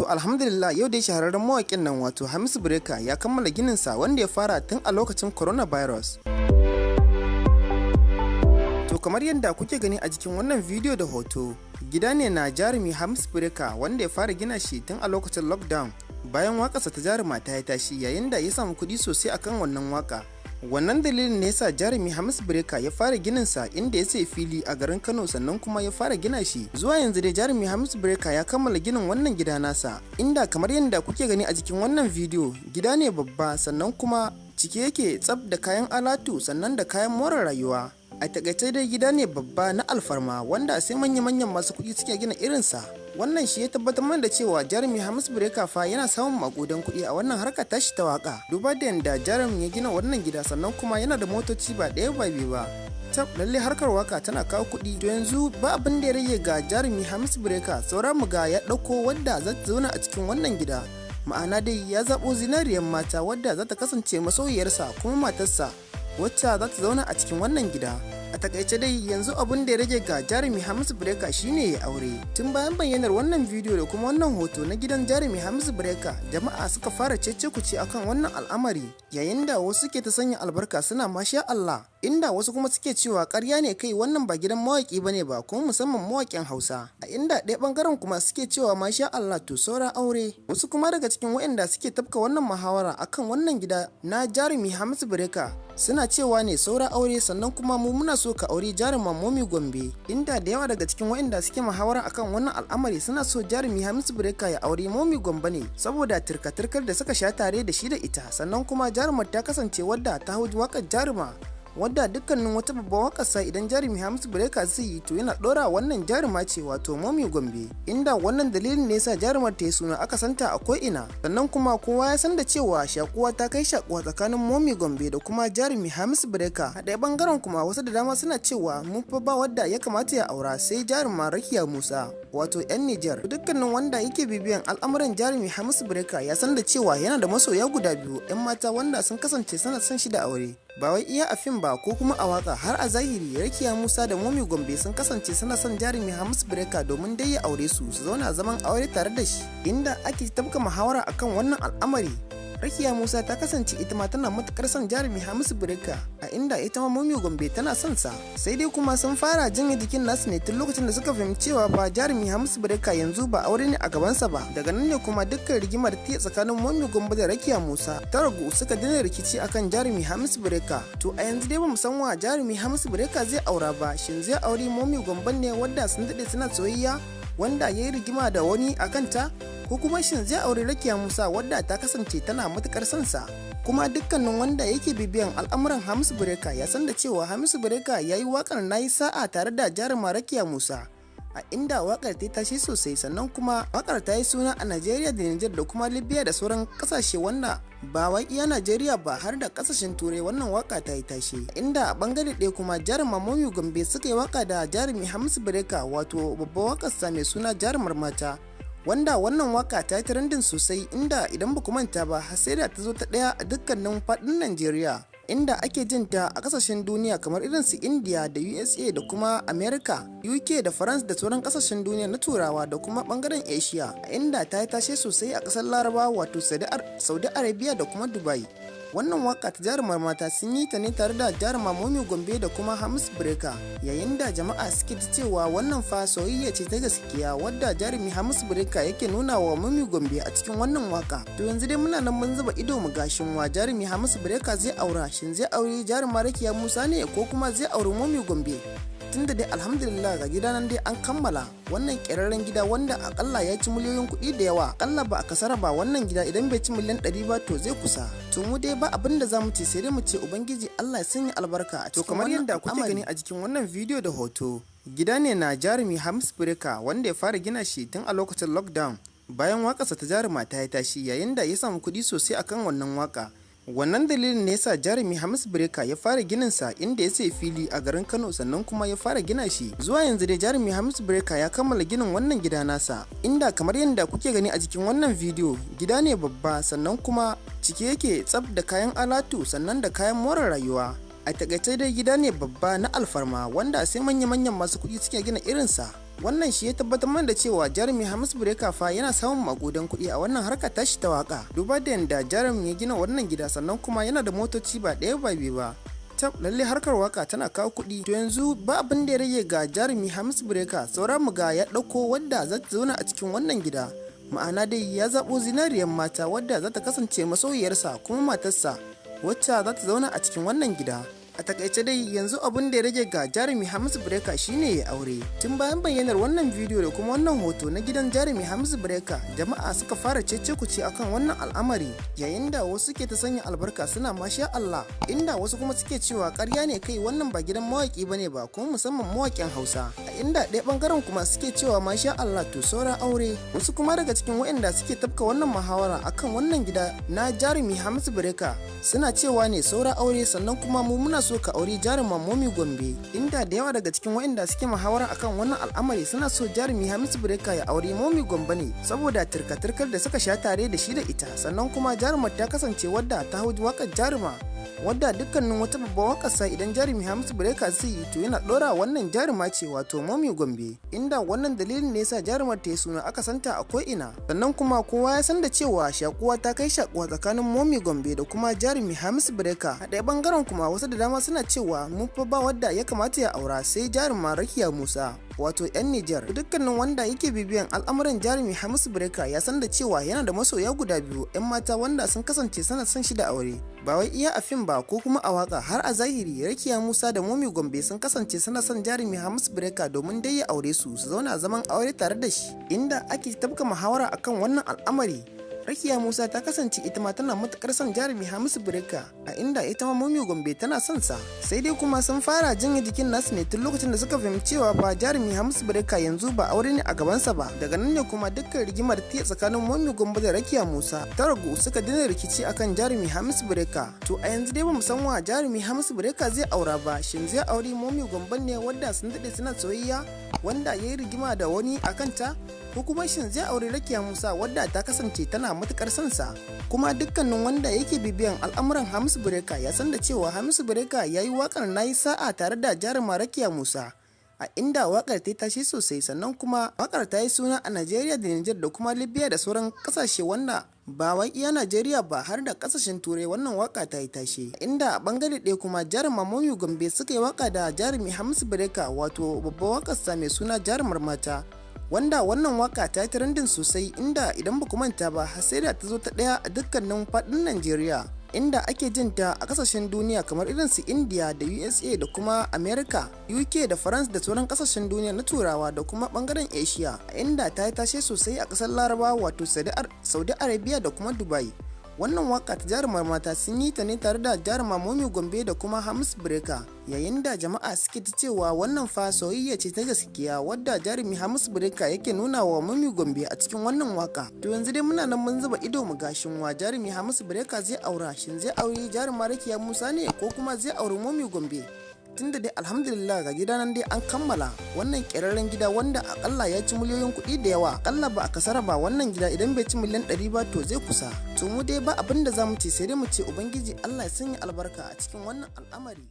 alhamdulillah yau dai shahararren mawaƙin nan wato Hamisu Breaker ya kammala gininsa wanda ya fara tun a lokacin coronavirus. To kamar yadda kuke gani a jikin wannan bidiyo da hoto, gida ne na jarumi Hamisu Breaker wanda ya fara gina shi tun a lokacin lockdown bayan waƙarsa ta jaruma ta tashi yayin da ya samu kuɗi sosai akan wannan waƙa. Wannan dalilin ne yasa jarumi Hamisu Breaker ya fara ginin sa inda ya sayi fili a garin Kano sannan kuma ya fara gina shi. Zuwa yanzu dai jarumi Hamisu Breaker ya kammala ginin wannan gida nasa, inda kamar yadda kuke gani a jikin wannan bidiyo, gida ne babba sannan kuma cike yake tsaf da kayan alatu sannan da kayan more rayuwa. A takaice dai gida ne babba na alfarma wanda sai manya-manyan masu kuɗi suke gina irinsa. Wannan shi ya tabbatar mana da cewa jarumi Hamisu Breaker fa yana samun makudan kuɗi a wannan harkar tashi ta waka. Duba da yadda jarumin ya gina wannan gida sannan kuma yana da motoci ba ɗaya ba biyu ba. Tab lalle harkar waka tana kawo kuɗi. To yanzu ba abin da ya rage ga jarumi Hamisu Breaker, saura mu ga ya ɗauko wadda za ta zauna a cikin wannan gida. Ma'ana dai ya zaɓo zinariyar mata wadda za ta kasance masoyiyarsa kuma matarsa wacce za ta zauna a cikin wannan gida. A takaice dai yanzu abun da ya rage ga jarumi Hamisu Breaker shine ya aure. Tun bayan bayyanar wannan bidiyo da kuma wannan hoto na gidan jarumi Hamisu Breaker, jama'a suka fara cece-kuce akan wannan al'amari, yayin da wasu ke ta sanya albarka suna masha Allah, inda wasu kuma suke cewa ƙarya ne kai wannan ba gidan mawaƙi bane ba, kuma musamman mawaƙin Hausa. A inda ɗaya ɓangaren kuma suke cewa masha Allah to saura aure. Wasu kuma daga cikin waɗanda suke tafka wannan muhawara akan wannan gida na jarumi Hamisu Breaker suna cewa ne saura aure, sannan kuma mu muna so ka aure jaruman Momi Gombe, inda da yawa daga cikin waɗanda suke muhawara akan wannan al'amari suna so jarumi Hamisu Breaker ya aure Momi Gombe ne saboda turka-turkar da suka sha tare da shi da ita, sannan kuma jarumar ta kasance wadda ta hau waƙar jaruma wadda dukkanin wata babban wakarsa idan jarumi Hamisu Breaker zai yi to yana ɗora wannan jaruma ce wato Momi Gombe, inda wannan dalilin ne yasa jarumar ta yi suna aka santa a ko'ina. Sannan kuma kowa ya san da cewa shakuwa ta kai shakuwa tsakanin Momi Gombe da kuma jarumi Hamisu Breaker. A ɗaya bangaren kuma wasu da dama suna cewa mun fa ba wadda ya kamata ya aura sai jaruma Rakiya Musa wato 'yan Nijar. Dukkanin wanda yake bibiyan al'amuran jarumi Hamisu Breaker ya san da cewa yana da masoya guda biyu 'yan mata wanda sun kasance suna son shi da aure. Ba wai iya a fim ba ko kuma a waka, har a zahiri Rakiya Musa da Momi Gombe sun kasance suna son jarumi Hamisu Breaker domin dai ya aure su zauna zaman aure tare da shi, inda ake tafka muhawara akan wannan al'amari. Rakiya Musa ta kasance ita ma tana matukar son jarumi Hamisu Breaker, a inda ita ma Momi Gombe tana son sa, sai dai kuma sun fara janye jikin nasu ne tun lokacin da suka fahimci cewa ba jarumi Hamisu Breaker yanzu ba aure ne a gabansa ba. Daga nan ne kuma dukkan rigimar ta tsakanin Momi Gombe da Rakiya Musa ta ragu, suka daina rikici akan jarumi Hamisu Breaker. To a yanzu dai bamu san wa jarumi Hamisu Breaker zai aura ba, shin zai aure Momi Gombe ne wadda sun dade suna soyayya wanda ya yi rigima da wani a kanta, ko kuma shin zai aure Rakiya Musa wadda ta kasance tana matukar son sa. Kuma dukkanin wanda yake bibiyan al'amuran Hamisu Breaker ya san da cewa Hamisu Breaker ya yi wakar nayi sa'a tare da jaruma Rakiya Musa, a inda wakar ta tashi sosai, sannan kuma wakar ta yi suna a Najeriya da Nijar da kuma Libya da sauran kasashe, wanda ba wai iya Najeriya ba har da kasashen turai wannan waka ta yi tashi. Inda a bangare ɗaya kuma jaruma Momi Gombe suka yi waka da jarumi Hamisu Breaker wato babban wakarsa mai suna jarumar mata, wanda wannan waka ta yi trending sosai, inda idan ba ku manta ba har sai da ta zo ta ɗaya a dukkanin faɗin Najeriya, inda ake jin ta a kasashen duniya kamar irin su India da USA da kuma America, UK da France da sauran kasashen duniya na turawa da kuma bangaren Asia, inda ta yi tashe sosai a kasar Laraba wato Saudi Arabia da kuma Dubai. Wannan waka ta jarumar mata sun yi ta ne tare da jaruma Momi Gombe da kuma Hamisu Breaker, yayin da jama'a suke ta cewa wannan fa soyayya ce ta gaskiya wadda jarumi Hamisu Breaker yake nuna wa Momi Gombe a cikin wannan waka. To yanzu dai muna nan mun zuba ido mu gashin wa jarumi Hamisu Breaker zai aura, shin zai aure jaruma Rakiya Musa ne ko kuma zai aure Momi Gombe. Tunda dai alhamdulillah ga gida nan dai an kammala wannan ƙirarren gida wanda akalla ya ci miliyoyin kuɗi da yawa, akalla ba a kasara ba wannan gida idan bai ci miliyan 100 ba to zai kusa. To mu dai ba abin da za mu ce sai dai mu ce ubangiji Allah ya sanya albarka a cikin. To kamar yadda kuke gani a jikin wannan bidiyo da hoto, gida ne na jarumi Hamisu Breaker wanda ya fara gina shi tun a lokacin lockdown bayan wakarsa ta jaruma ta yi tashi, yayin da ya samu kuɗi sosai akan wannan waka. Wannan dalilin ne yasa jarumi Hamisu Breaker ya fara ginin sa, inda ya sayi fili a garin Kano sannan kuma ya fara gina shi. Zuwa yanzu dai jarumi Hamisu Breaker ya kammala ginin wannan gida nasa, inda kamar yadda kuke gani a jikin wannan bidiyo, gida ne babba sannan kuma cike yake tsaf da kayan alatu sannan da kayan more rayuwa. A takaice dai gida ne babba na alfarma wanda sai manya-manyan masu kuɗi suke gina irinsa. Wannan shi ya tabbatar mana da cewa jarumi Hamisu Breaker fa yana samun makudan kuɗi a wannan harka tashi ta waka. Duba da yanda jarumi ya gina wannan gida sannan kuma yana da motoci ba ɗaya ba biyu ba. Lalle harkar waka tana kawo kuɗi. To yanzu ba abin da ya rage ga jarumi Hamisu Breaker, saura mu ga ya ɗauko wadda za ta zauna a cikin wannan gida. Ma'ana dai ya zaɓo zinariyar mata wadda za ta kasance masoyiyarsa kuma matarsa wacce za ta zauna a cikin wannan gida. A takaice dai yanzu abin da ya rage ga jarumi Hamisu Breaker shine ya aure. Tun bayan bayyanar wannan bidiyo da kuma wannan hoto na gidan jarumi Hamisu Breaker, jama'a suka fara cece-kuce akan wannan al'amari, yayin da wasu ke ta sanya albarka suna masha Allah, inda wasu kuma suke cewa ƙarya ne kai wannan ba gidan mawaki bane ba, kuma musamman mawakin Hausa. A inda ɗaya bangaren kuma suke cewa masha Allah to sauran aure. Wasu kuma daga cikin waɗanda suke tafka wannan muhawara akan wannan gida na jarumi Hamisu Breaker suna cewa ne sauran aure, sannan kuma mu muna so ka auri jaruman Momi Gombe, inda da yawa daga cikin waɗanda suke muhawara akan wannan al'amari suna so jarumi Hamisu Breaker ya auri Momi Gombe ne saboda turka-turkar da suka sha tare da shi da ita, sannan kuma jarumar ta kasance wadda ta hau wakar jaruma wadda dukkanin wata babbar wakarsa idan jarumi Hamisu Breaker zai yi to yana ɗora wannan jaruma ce wato Momi Gombe, inda wannan dalilin ne yasa jarumar ta yi suna aka santa a ko'ina. Sannan kuma kowa ya san da cewa shakuwa ta kai shakuwa tsakanin Momi Gombe da kuma jarumi Hamisu Breaker. A ɗaya bangaren kuma wasu da dama suna cewa mu fa ba wadda ya kamata ya aura sai jaruma Rakiya Musa wato 'yan Nijar. Dukkanin wanda yake bibiyan al'amuran jarumi Hamisu Breaker ya san da cewa yana da masoya guda biyu 'yan mata wanda sun kasance sana son shi da aure, ba wai iya a fim ba ko kuma a waka, har a zahiri Rakiya Musa da Momi Gombe sun kasance sana son jarumi Hamisu Breaker domin dai ya aure su zauna zaman aure tare da shi, inda ake tabka muhawara akan wannan al'amari. Rakiya Musa ta kasance ita ma tana matukar son jarumi Hamisu Breaker, a inda ita ma Momi Gombe tana son sa, sai dai kuma sun fara janye jikin nasu ne tun lokacin da suka fahimci cewa fa jarumi Hamisu Breaker yanzu ba aure ne a gabansa ba. Daga nan ne kuma dukkan rigimar ta tsakanin Momi Gombe da Rakiya Musa ta ragu, suka dina rikici akan jarumi Hamisu Breaker. To a yanzu dai bamu san wa jarumi Hamisu Breaker zai aura ba, shin zai auri Momi Gombe ne wadda sun dade suna soyayya wanda yayi rigima da wani akan ta, ko kuma shin zai auri Rakiya Musa wadda ta kasance tana matukar son sa. Kuma dukkanin wanda yake bibiyan al'amuran Hamisu Breaker ya san da cewa Hamisu Breaker yayi wakar nayi sa'a tare da jaruma Rakiya Musa, a inda wakar ta tashi sosai, sannan kuma wakar ta yi suna a Najeriya da Niger da kuma Libya da sauran kasashe, wanda ba wai iya Najeriya ba har da kasashen turai wannan waka ta yi tashi. Inda a bangare ɗaya kuma jaruma Momi Gombe suka yi waka da jarumi Hamisu Breaker wato babbar wakarsa mai suna jarumar mata, wanda wannan waka ta yi trending sosai, inda idan ba ku manta ba har sai da ta zo ta ɗaya a dukkanin faɗin Najeriya, inda ake jin ta a kasashen duniya kamar irin su India da USA da kuma America, UK da France da sauran kasashen duniya na turawa da kuma bangaren Asia, inda ta yi tashe sosai a kasar Larabawa wato Saudi Arabia da kuma Dubai. Wannan waka ta jarumar mata sun yi ta ne tare da jaruma Momi Gombe da kuma Hamisu Breaker, yayin da jama'a suke ta cewa wannan fa soyayya ce ta gaskiya wadda jarumi Hamisu Breaker yake nuna wa Momi Gombe a cikin wannan waka. To yanzu dai muna nan mun zuba ido mu gashin wa jarumi Hamisu Breaker zai aura, shin zai aure jaruma Rakiya Musa ne ko kuma zai auri Momi Gombe? Tunda dai alhamdulillah ga gida nan dai an kammala wannan ƙirarren gida wanda akalla ya ci miliyoyin kuɗi da yawa, akalla ba a kasara ba wannan gida idan bai ci miliyan 100 ba to zai kusa. To mu dai ba abin da za mu ce sai dai mu ce ubangiji Allah ya sanya albarka a cikin wannan al'amari.